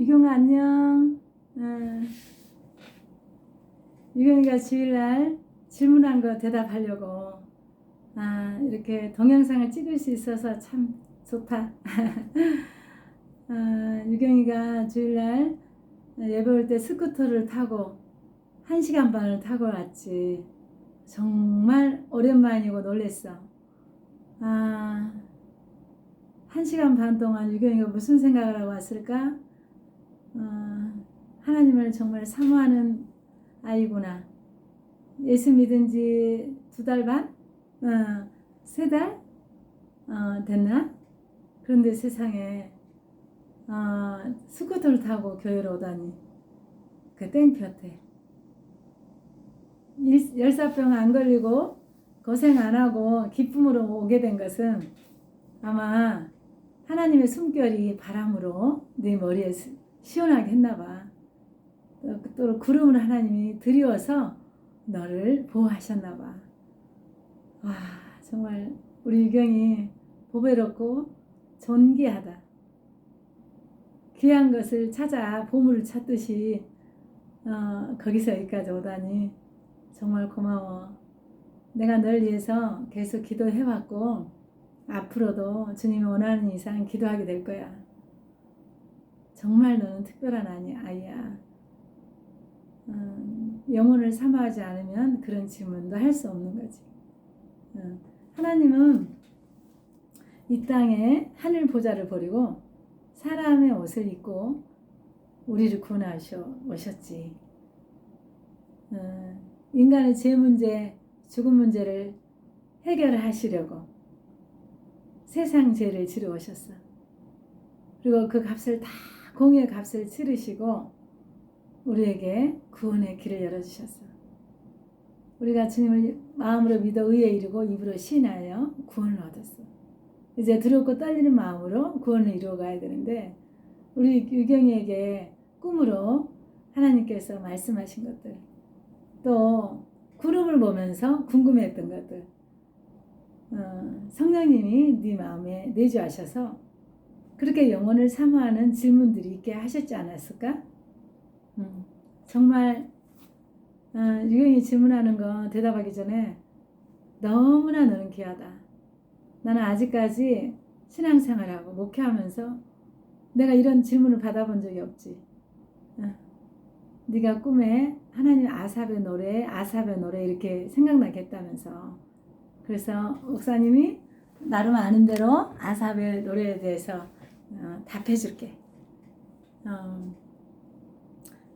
유경아 안녕. 유경이가 주일날 질문한 거 대답하려고 이렇게 동영상을 찍을 수 있어서 참 좋다. 유경이가 주일날 예배 올 때 스쿠터를 타고 1시간 반을 타고 왔지. 정말 오랜만이고 놀랬어. 1시간 반 동안 유경이가 무슨 생각을 하고 왔을까? 하나님을 정말 사모하는 아이구나. 예수 믿은 지 2달 반? 3달? 됐나? 그런데 세상에 스쿠터를 타고 교회로 오다니 그 땡볕에 열사병 안 걸리고 고생 안 하고 기쁨으로 오게 된 것은 아마 하나님의 숨결이 바람으로 네 머리에 시원하게 했나봐. 또 구름을 하나님이 드리워서 너를 보호하셨나봐. 와, 정말 우리 유경이 보배롭고 존귀하다. 귀한 것을 찾아 보물을 찾듯이 거기서 여기까지 오다니 정말 고마워. 내가 널 위해서 계속 기도해왔고 앞으로도 주님이 원하는 이상 기도하게 될 거야. 정말 너는 특별한 아이야. 영혼을 사모하지 않으면 그런 질문도 할 수 없는 거지. 하나님은 이 땅에 하늘 보좌를 버리고 사람의 옷을 입고 우리를 구원하셔 오셨지. 인간의 죄 문제, 죽음 문제를 해결하시려고 세상 죄를 지러 오셨어. 그리고 그 값을 다 공의 값을 치르시고 우리에게 구원의 길을 열어주셨어. 우리가 주님을 마음으로 믿어 의에 이르고 입으로 시인하여 구원을 얻었어. 이제 두렵고 떨리는 마음으로 구원을 이루어가야 되는데 우리 유경이에게 꿈으로 하나님께서 말씀하신 것들, 또 구름을 보면서 궁금했던 것들, 성령님이 네 마음에 내주하셔서 그렇게 영혼을 사모하는 질문들이 있게 하셨지 않았을까? 정말 유경이 질문하는 거 대답하기 전에 너무나 너는 귀하다. 나는 아직까지 신앙생활하고 목회하면서 내가 이런 질문을 받아본 적이 없지. 네가 꿈에 하나님 아삽의 노래 이렇게 생각나게 했다면서. 그래서 목사님이 나름 아는 대로 아삽의 노래에 대해서 답해줄게.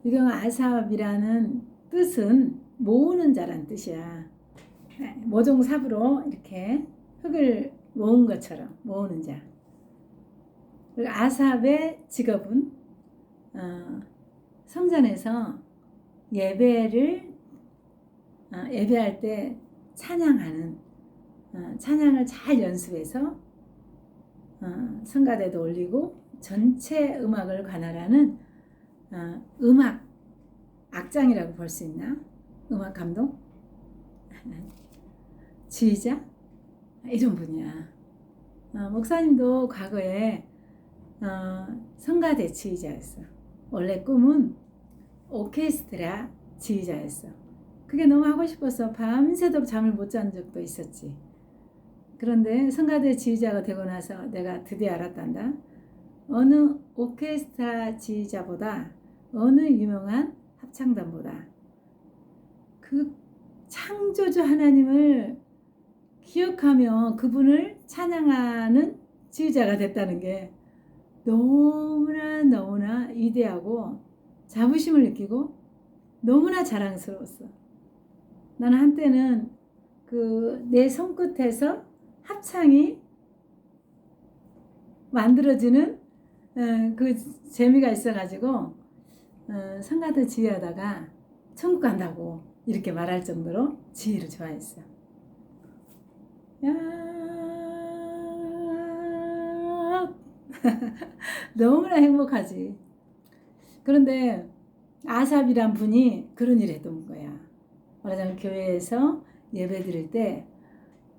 유경아, 아삽이라는 뜻은 모으는 자란 뜻이야. 모종삽으로 이렇게 흙을 모은 것처럼 모으는 자. 그리고 아삽의 직업은 성전에서 예배할 때 찬양하는 찬양을 잘 연습해서 성가대도 올리고 전체 음악을 관할하는 음악 악장이라고 볼 수 있나? 음악 감독? 지휘자? 이런 분이야. 목사님도 과거에 성가대 지휘자였어. 원래 꿈은 오케스트라 지휘자였어. 그게 너무 하고 싶어서 밤새도록 잠을 못 잔 적도 있었지. 그런데 성가대 지휘자가 되고 나서 내가 드디어 알았단다. 어느 오케스트라 지휘자보다 어느 유명한 합창단보다 그 창조주 하나님을 기억하며 그분을 찬양하는 지휘자가 됐다는 게 너무나 위대하고 자부심을 느끼고 너무나 자랑스러웠어. 나는 한때는 내 손끝에서 합창이 만들어지는 그 재미가 있어가지고 성가대 지휘하다가 천국 간다고 이렇게 말할 정도로 지휘를 좋아했어. 너무나 행복하지. 그런데 아삽이란 분이 그런 일을 했던 거야. 말하자면 교회에서 예배 드릴 때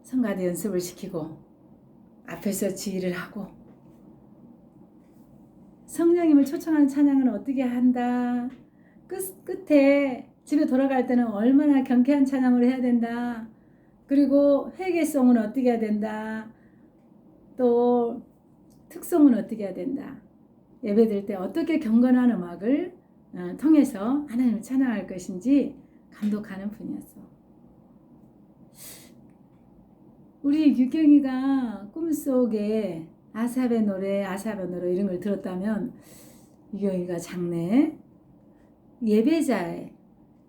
성가대 연습을 시키고 앞에서 지휘를 하고 성령님을 초청하는 찬양은 어떻게 한다. 끝에 집에 돌아갈 때는 얼마나 경쾌한 찬양을 해야 된다. 그리고 회개송은 어떻게 해야 된다. 또 특송은 어떻게 해야 된다. 예배드릴 때 어떻게 경건한 음악을 통해서 하나님을 찬양할 것인지 감독하는 분이었어. 우리 유경이가 꿈속에 아삽의 노래 이런 걸 들었다면 유경이가 장래 예배자의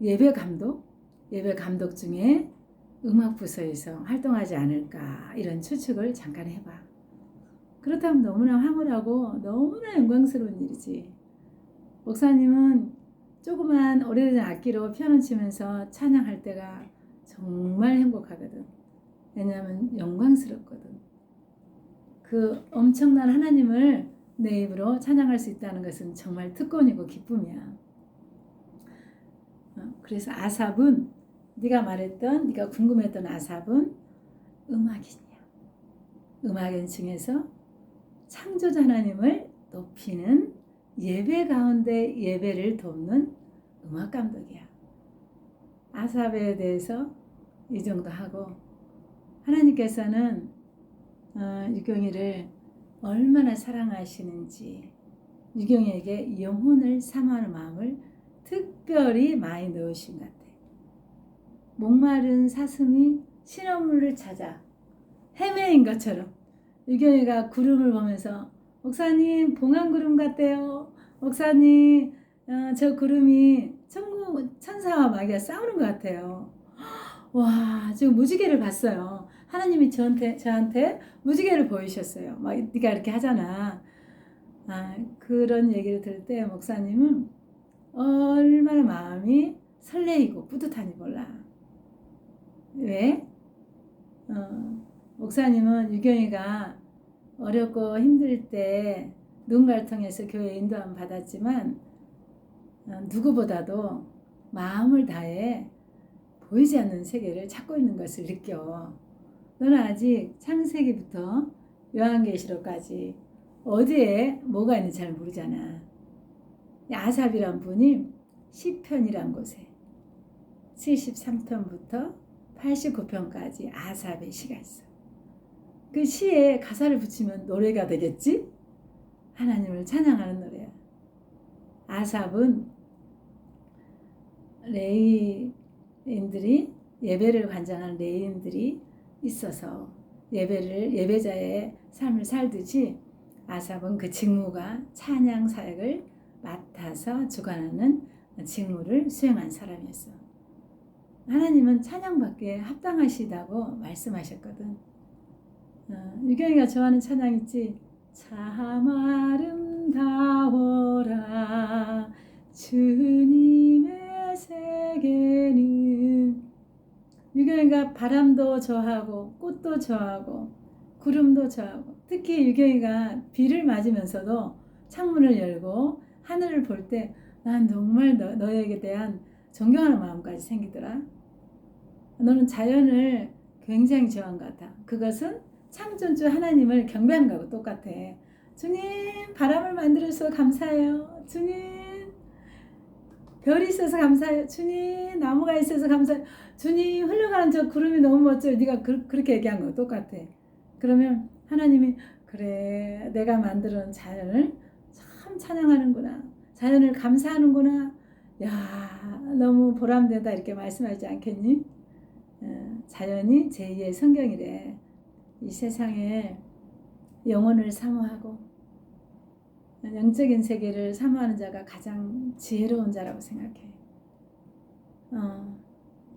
예배 감독 중에 음악 부서에서 활동하지 않을까 이런 추측을 잠깐 해봐. 그렇다면 너무나 황홀하고 너무나 영광스러운 일이지. 목사님은 조그만 오래된 악기로 피아노 치면서 찬양할 때가 정말 행복하거든. 왜냐하면 영광스럽거든. 그 엄청난 하나님을 내 입으로 찬양할 수 있다는 것은 정말 특권이고 기쁨이야. 그래서 아삽은 네가 궁금했던 아삽은 음악인이야. 음악인 중에서 창조자 하나님을 높이는 예배 가운데 예배를 돕는 음악 감독이야. 아삽에 대해서 이 정도 하고 하나님께서는 유경이를 얼마나 사랑하시는지 유경이에게 영혼을 사모하는 마음을 특별히 많이 넣으신 것 같아. 목마른 사슴이 신원물을 찾아 헤매인 것처럼 유경이가 구름을 보면서 목사님 봉황구름 같대요. 목사님 저 구름이 천사와 마귀가 싸우는 것 같아요. 와, 지금 무지개를 봤어요. 하나님이 저한테 무지개를 보이셨어요. 막 네가 이렇게 하잖아. 그런 얘기를 들을 때 목사님은 얼마나 마음이 설레이고 뿌듯하니 몰라. 왜? 목사님은 유경이가 어렵고 힘들 때 누군가를 통해서 교회 인도함 받았지만 누구보다도 마음을 다해 보이지 않는 세계를 찾고 있는 것을 느껴. 너는 아직 창세기부터 요한계시록까지 어디에 뭐가 있는지 잘 모르잖아. 아삽이란 분이 시편이란 곳에 73편부터 89편까지 아삽의 시가 있어. 그 시에 가사를 붙이면 노래가 되겠지? 하나님을 찬양하는 노래야. 아삽은 레위인들이 예배를 관장하는 레위인들이 있어서 예배자의 삶을 살듯이 아삽은 그 직무가 찬양 사역을 맡아서 주관하는 직무를 수행한 사람이었어. 하나님은 찬양받기에 합당하시다고 말씀하셨거든. 유경이가 좋아하는 찬양 있지? 참 아름다워라 주님의 세계는. 유경이가 바람도 좋아하고 꽃도 좋아하고 구름도 좋아하고 특히 유경이가 비를 맞으면서도 창문을 열고 하늘을 볼 때 난 정말 너에게 대한 존경하는 마음까지 생기더라. 너는 자연을 굉장히 좋아한 것 같아. 그것은 창조주 하나님을 경배하는 거하고 똑같아. 주님 바람을 만들어서 감사해요. 주님 별이 있어서 감사해요. 주님 나무가 있어서 감사해요. 주님 흘러가는 저 구름이 너무 멋져요. 네가 그렇게 얘기한 거 똑같아. 그러면 하나님이 그래 내가 만들어놓은 자연을 참 찬양하는구나. 자연을 감사하는구나. 야 너무 보람되다 이렇게 말씀하지 않겠니? 자연이 제2의 성경이래. 이 세상에 영혼을 사모하고 영적인 세계를 사모하는 자가 가장 지혜로운 자라고 생각해.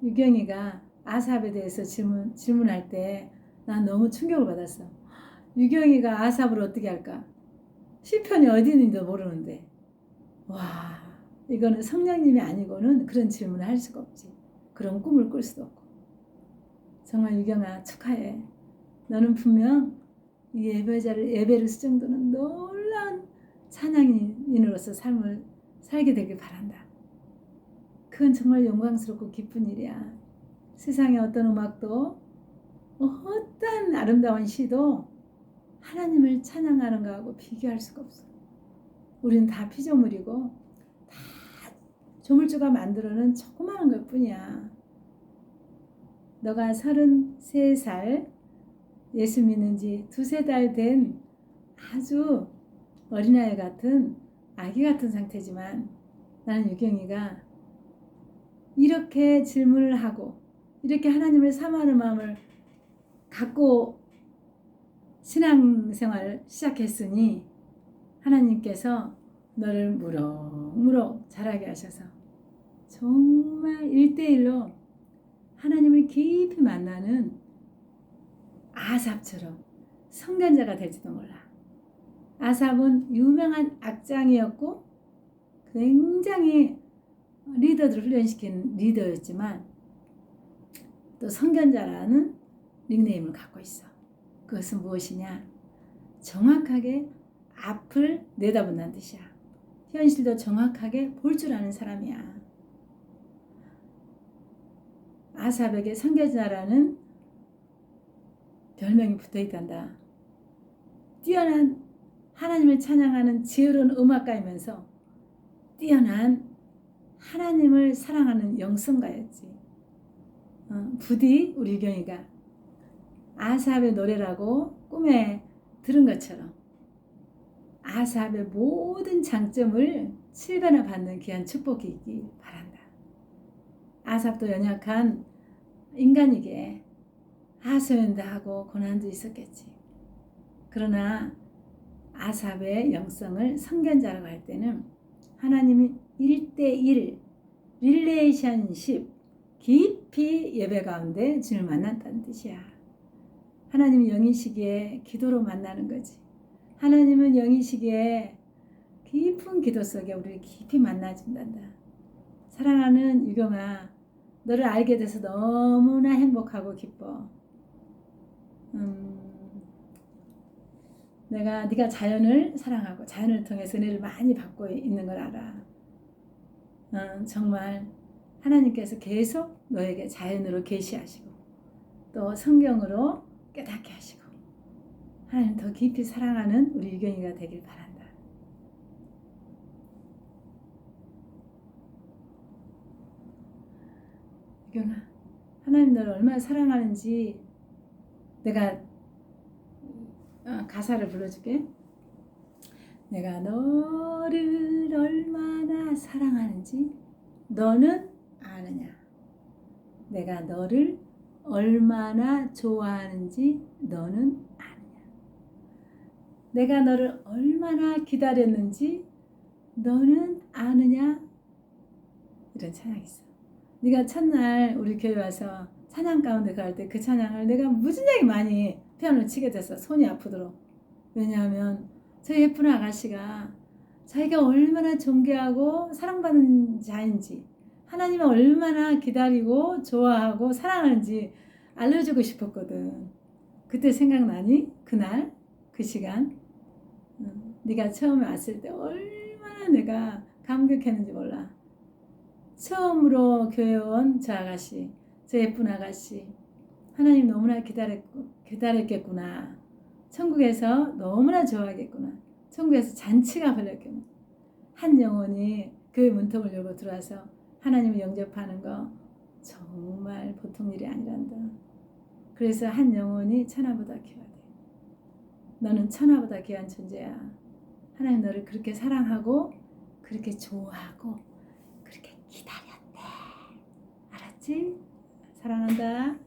유경이가 아삽에 대해서 질문할 때 난 너무 충격을 받았어. 유경이가 아삽을 어떻게 할까? 시편이 어디 있는지도 모르는데 와 이거는 성령님이 아니고는 그런 질문을 할 수가 없지. 그런 꿈을 꿀 수도 없고. 정말 유경아 축하해. 너는 분명 이 예배를 수정도는 놀라운 찬양인으로서 삶을 살게 되길 바란다. 그건 정말 영광스럽고 기쁜 일이야. 세상의 어떤 음악도 어떤 아름다운 시도 하나님을 찬양하는 것하고 비교할 수가 없어. 우리는 다 피조물이고 다 조물주가 만들어낸 조그마한 것 뿐이야. 너가 33살 예수 믿는 지 2-3달 된 아주 어린아이 같은 아기 같은 상태지만 나는 유경이가 이렇게 질문을 하고 이렇게 하나님을 사모하는 마음을 갖고 신앙생활을 시작했으니 하나님께서 너를 무럭무럭 자라게 하셔서 정말 1대1로 하나님을 깊이 만나는 아삽처럼 선견자가 될지도 몰라. 아삽은 유명한 악장이었고 굉장히 리더들을 훈련시킨 리더였지만 또 선견자라는 닉네임을 갖고 있어. 그것은 무엇이냐? 정확하게 앞을 내다본다는 뜻이야. 현실도 정확하게 볼 줄 아는 사람이야. 아삽에게 선견자라는 별명이 붙어있단다. 뛰어난 하나님을 찬양하는 지혜로운 음악가이면서 뛰어난 하나님을 사랑하는 영성가였지. 부디 우리 유경이가 아삽의 노래라고 꿈에 들은 것처럼 아삽의 모든 장점을 7배나 받는 귀한 축복이 있기 바란다. 아삽도 연약한 인간이기에 하소연도 하고 고난도 있었겠지. 그러나 아삽의 영성을 선견자라고 할 때는 하나님이 1대1 릴레이션십 깊이 예배 가운데 주님을 만났다는 뜻이야. 하나님은 영이시기에 기도로 만나는 거지. 하나님은 영이시기에 깊은 기도 속에 우리를 깊이 만나준단다. 사랑하는 유경아, 너를 알게 돼서 너무나 행복하고 기뻐. 네가 자연을 사랑하고 자연을 통해서 은혜를 많이 받고 있는 걸 알아. 정말 하나님께서 계속 너에게 자연으로 계시하시고 또 성경으로 깨닫게 하시고 하나님 더 깊이 사랑하는 우리 유경이가 되길 바란다. 유경아, 하나님 너를 얼마나 사랑하는지 내가 가사를 불러줄게. 내가 너를 얼마나 사랑하는지 너는 아느냐. 내가 너를 얼마나 좋아하는지 너는 아느냐. 내가 너를 얼마나 기다렸는지 너는 아느냐. 이런 찬양이 있어. 네가 첫날 우리 교회 와서 찬양 가운데 갈 때 그 찬양을 내가 무지하게 많이 피아노를 치게 됐어. 손이 아프도록. 왜냐하면 저 예쁜 아가씨가 자기가 얼마나 존귀하고 사랑받는 자인지 하나님을 얼마나 기다리고 좋아하고 사랑하는지 알려주고 싶었거든. 그때 생각나니? 그날 그 시간 네가 처음에 왔을 때 얼마나 내가 감격했는지 몰라. 처음으로 교회 온 저 아가씨, 저 예쁜 아가씨 하나님 너무나 기다렸겠구나. 천국에서 너무나 좋아하겠구나. 천국에서 잔치가 벌렸겠구나. 한 영혼이 교회 문턱을 열고 들어와서 하나님을 영접하는 거 정말 보통 일이 아니란다. 그래서 한 영혼이 천하보다 귀하대. 너는 천하보다 귀한 존재야. 하나님 너를 그렇게 사랑하고 그렇게 좋아하고 그렇게 기다렸대. 알았지? 사랑한다.